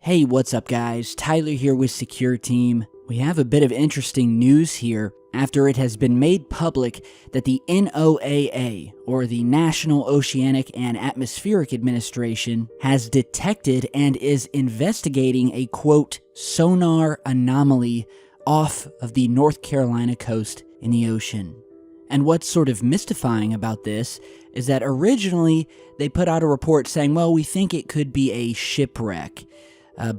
Hey, what's up guys? Tyler here with Secure Team. We have a bit of interesting news here after it has been made public that the NOAA, or the National Oceanic and Atmospheric Administration, has detected and is investigating a, quote, sonar anomaly off of the North Carolina coast in the ocean. And what's sort of mystifying about this is that originally they put out a report saying, well, we think it could be a shipwreck.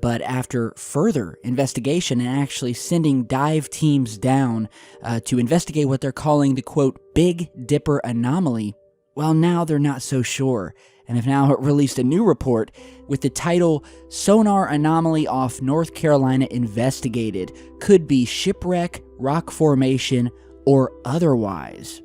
But after further investigation and actually sending dive teams down to investigate what they're calling the, quote, Big Dipper anomaly, well, now they're not so sure, and have now released a new report with the title, Sonar Anomaly Off North Carolina Investigated. Could be shipwreck, rock formation, or otherwise.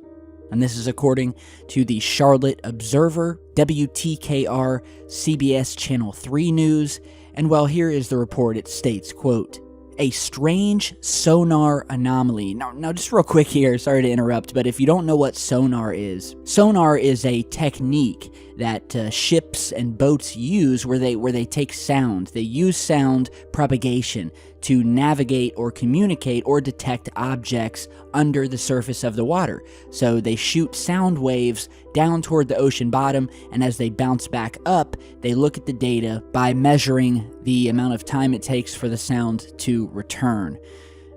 And this is according to the Charlotte Observer, WTKR, CBS Channel 3 News. And well, here is the report. It states, quote, a strange sonar anomaly. Now, just real quick here, sorry to interrupt, but if you don't know what sonar is a technique that ships and boats use where they take sound. They use sound propagation to navigate or communicate or detect objects under the surface of the water. So they shoot sound waves down toward the ocean bottom, and as they bounce back up, they look at the data by measuring the amount of time it takes for the sound to return.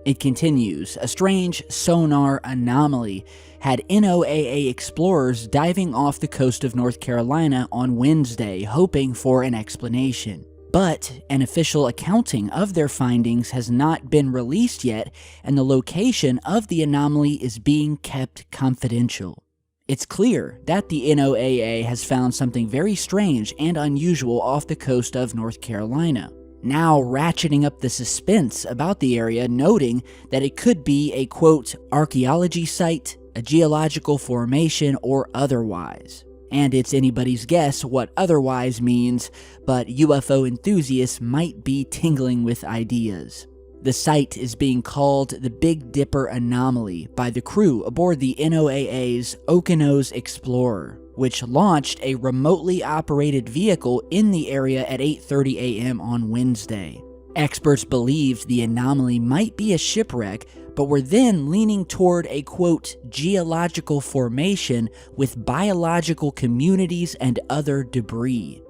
It continues, a strange sonar anomaly had NOAA explorers diving off the coast of North Carolina on Wednesday, hoping for an explanation. But an official accounting of their findings has not been released yet, and the location of the anomaly is being kept confidential. It's clear that the NOAA has found something very strange and unusual off the coast of North Carolina, now ratcheting up the suspense about the area, noting that it could be a, quote, archaeology site, a geological formation, or otherwise. And it's anybody's guess what otherwise means, but UFO enthusiasts might be tingling with ideas. The site is being called the Big Dipper Anomaly by the crew aboard the NOAA's Okeanos Explorer, which launched a remotely operated vehicle in the area at 8:30 a.m. on Wednesday. Experts believed the anomaly might be a shipwreck, but were then leaning toward a, quote, geological formation with biological communities and other debris.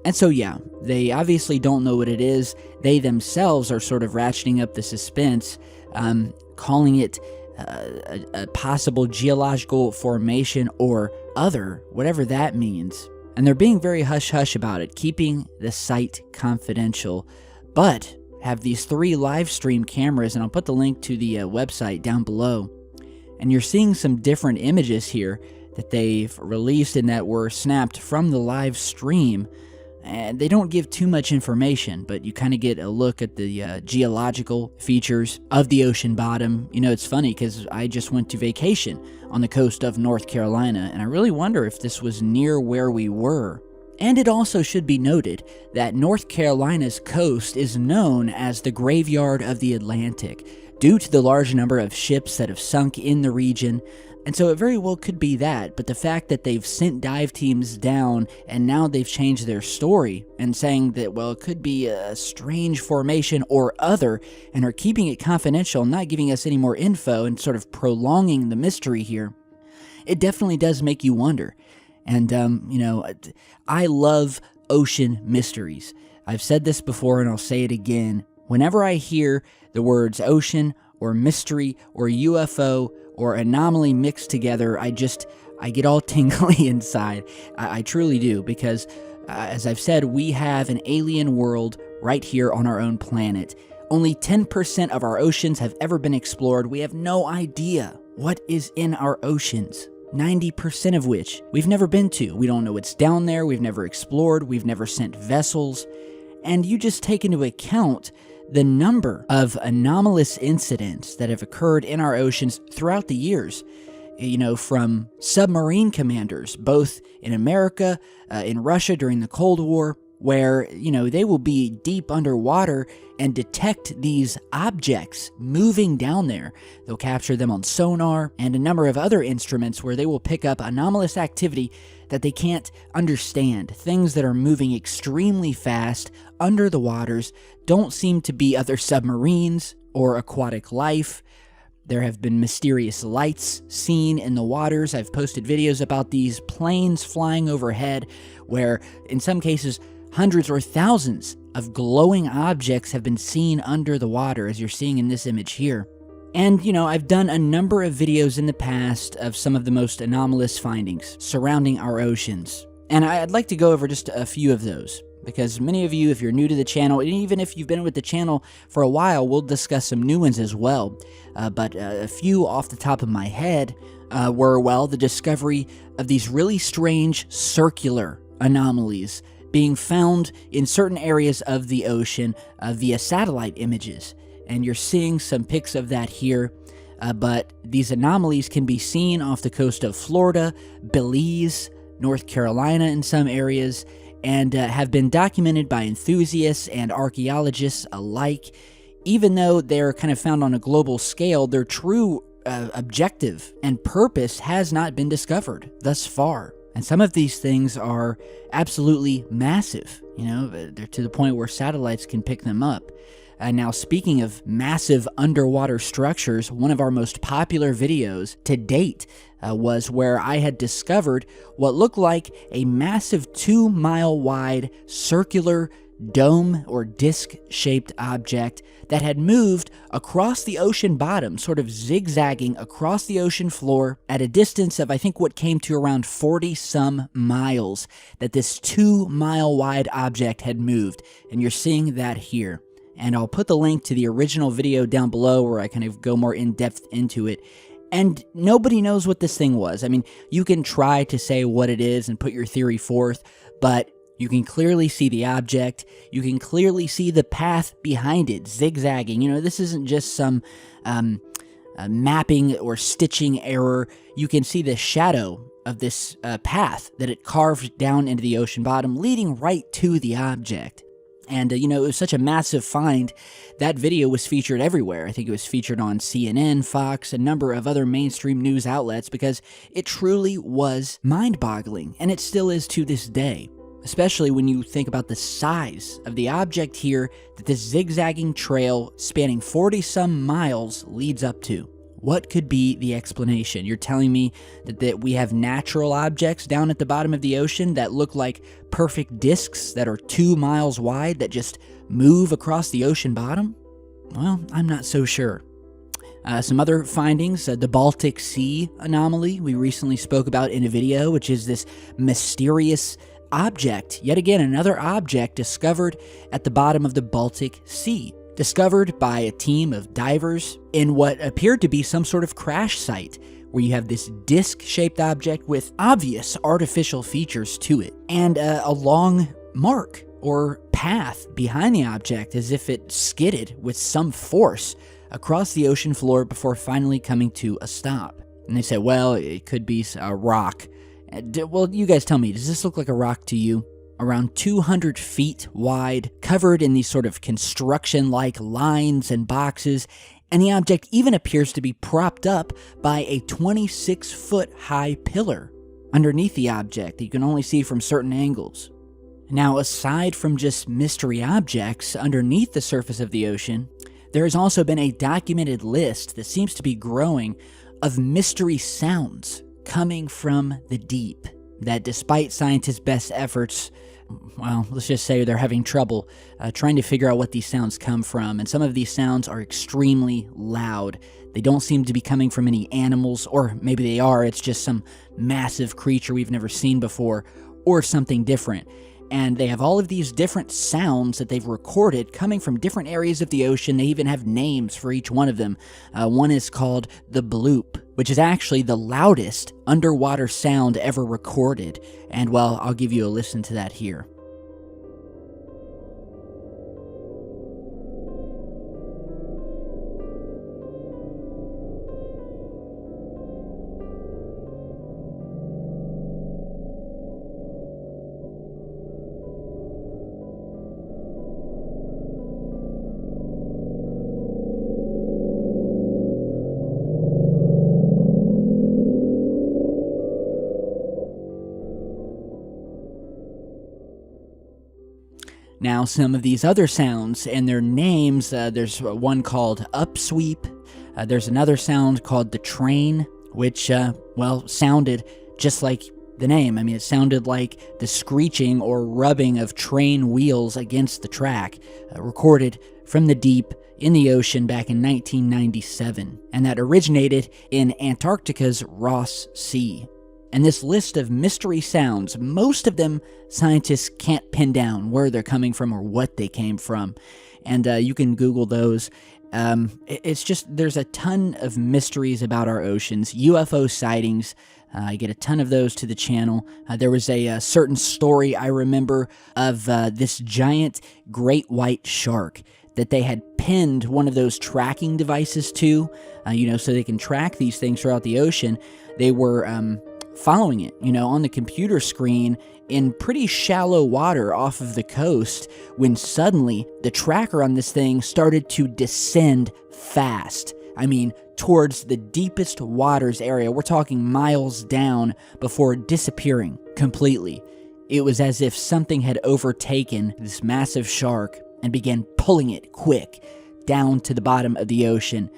And so yeah, they obviously don't know what it is. They themselves are sort of ratcheting up the suspense, calling it a possible geological formation or other, whatever that means. And they're being very hush-hush about it, keeping the site confidential, but have these 3 live stream cameras, and I'll put the link to the website down below. And you're seeing some different images here that they've released and that were snapped from the live stream. And they don't give too much information, but you kind of get a look at the geological features of the ocean bottom. You know, it's funny because I just went to vacation on the coast of North Carolina, and I really wonder if this was near where we were. And it also should be noted that North Carolina's coast is known as the graveyard of the Atlantic, due to the large number of ships that have sunk in the region. And so it very well could be that, but the fact that they've sent dive teams down and now they've changed their story and saying that, well, it could be a strange formation or other, and are keeping it confidential, not giving us any more info and sort of prolonging the mystery here, it definitely does make you wonder. And, you know, I love ocean mysteries. I've said this before and I'll say it again. Whenever I hear the words ocean or mystery or UFO or anomaly mixed together, I get all tingly inside. I truly do, because as I've said, we have an alien world right here on our own planet. Only 10% of our oceans have ever been explored. We have no idea what is in our oceans. 90% of which we've never been to. We don't know what's down there, we've never explored, we've never sent vessels. And you just take into account the number of anomalous incidents that have occurred in our oceans throughout the years. You know, from submarine commanders, both in America, in Russia during the Cold War, where, they will be deep underwater and detect these objects moving down there. They'll capture them on sonar and a number of other instruments where they will pick up anomalous activity that they can't understand. Things that are moving extremely fast under the waters, don't seem to be other submarines or aquatic life. There have been mysterious lights seen in the waters. I've posted videos about these planes flying overhead where, in some cases, hundreds or thousands of glowing objects have been seen under the water, as you're seeing in this image here. And, I've done a number of videos in the past of some of the most anomalous findings surrounding our oceans. And I'd like to go over just a few of those, because many of you, if you're new to the channel, and even if you've been with the channel for a while, we'll discuss some new ones as well. But a few off the top of my head were, the discovery of these really strange circular anomalies being found in certain areas of the ocean via satellite images. And you're seeing some pics of that here. But these anomalies can be seen off the coast of Florida, Belize, North Carolina in some areas, and have been documented by enthusiasts and archaeologists alike. Even though they're kind of found on a global scale, their true objective and purpose has not been discovered thus far. And some of these things are absolutely massive. They're to the point where satellites can pick them up. Now, speaking of massive underwater structures, one of our most popular videos to date was where I had discovered what looked like a massive 2-mile wide circular dome or disc-shaped object that had moved across the ocean bottom, sort of zigzagging across the ocean floor at a distance of, I think, what came to around 40-some miles, that this 2-mile wide object had moved. And you're seeing that here. And I'll put the link to the original video down below where I kind of go more in depth into it. And nobody knows what this thing was. I mean, you can try to say what it is and put your theory forth, but you can clearly see the object. You can clearly see the path behind it, zigzagging. This isn't just some mapping or stitching error. You can see the shadow of this path that it carved down into the ocean bottom, leading right to the object. And, it was such a massive find. That video was featured everywhere. I think it was featured on CNN, Fox, a number of other mainstream news outlets, because it truly was mind-boggling, and it still is to this day, especially when you think about the size of the object here that this zigzagging trail spanning 40-some miles leads up to. What could be the explanation? You're telling me that we have natural objects down at the bottom of the ocean that look like perfect discs that are 2 miles wide that just move across the ocean bottom? Well, I'm not so sure. Some other findings, the Baltic Sea anomaly we recently spoke about in a video, which is this mysterious object, yet again another object discovered at the bottom of the Baltic Sea. Discovered by a team of divers in what appeared to be some sort of crash site, where you have this disc-shaped object with obvious artificial features to it, and a long mark or path behind the object as if it skidded with some force across the ocean floor before finally coming to a stop. And they said, well, it could be a rock. Well, you guys tell me, does this look like a rock to you? Around 200 feet wide, covered in these sort of construction-like lines and boxes, and the object even appears to be propped up by a 26-foot-high pillar underneath the object that you can only see from certain angles. Now, aside from just mystery objects underneath the surface of the ocean, there has also been a documented list that seems to be growing of mystery sounds coming from the deep, that despite scientists' best efforts, well, let's just say they're having trouble trying to figure out what these sounds come from, and some of these sounds are extremely loud. They don't seem to be coming from any animals, or maybe they are, it's just some massive creature we've never seen before, or something different. And they have all of these different sounds that they've recorded coming from different areas of the ocean. They even have names for each one of them. One is called the bloop, which is actually the loudest underwater sound ever recorded. And, well, I'll give you a listen to that here. Now, some of these other sounds and their names, there's one called upsweep. There's another sound called the train, which, sounded just like the name. I mean, it sounded like the screeching or rubbing of train wheels against the track, recorded from the deep in the ocean back in 1997, and that originated in Antarctica's Ross Sea. And this list of mystery sounds, most of them scientists can't pin down where they're coming from or what they came from. And you can Google those. It's just, there's a ton of mysteries about our oceans, UFO sightings. I get a ton of those to the channel. There was a certain story I remember of this giant great white shark that they had pinned one of those tracking devices to, so they can track these things throughout the ocean. They were following it, on the computer screen in pretty shallow water off of the coast, when suddenly the tracker on this thing started to descend fast. I mean, towards the deepest waters area. We're talking miles down before disappearing completely. It was as if something had overtaken this massive shark and began pulling it quick down to the bottom of the ocean.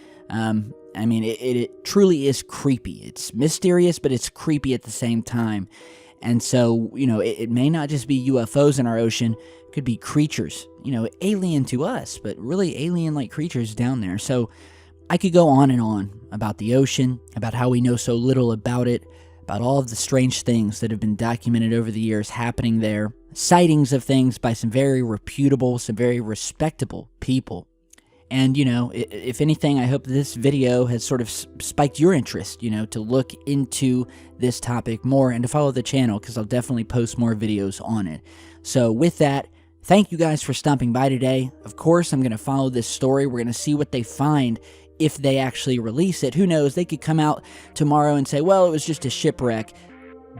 It truly is creepy. It's mysterious, but it's creepy at the same time. And so, it may not just be UFOs in our ocean. It could be creatures, alien to us, but really alien-like creatures down there. So I could go on and on about the ocean, about how we know so little about it, about all of the strange things that have been documented over the years happening there, sightings of things by some very reputable, some very respectable people. And, if anything, I hope this video has sort of spiked your interest, to look into this topic more and to follow the channel, because I'll definitely post more videos on it. So with that, thank you guys for stopping by today. Of course, I'm going to follow this story. We're going to see what they find if they actually release it. Who knows? They could come out tomorrow and say, well, it was just a shipwreck.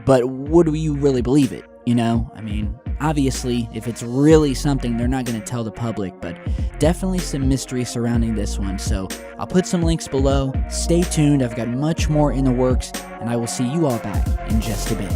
But would you really believe it? Obviously, if it's really something, they're not going to tell the public, but definitely some mystery surrounding this one. So I'll put some links below. Stay tuned. I've got much more in the works, and I will see you all back in just a bit.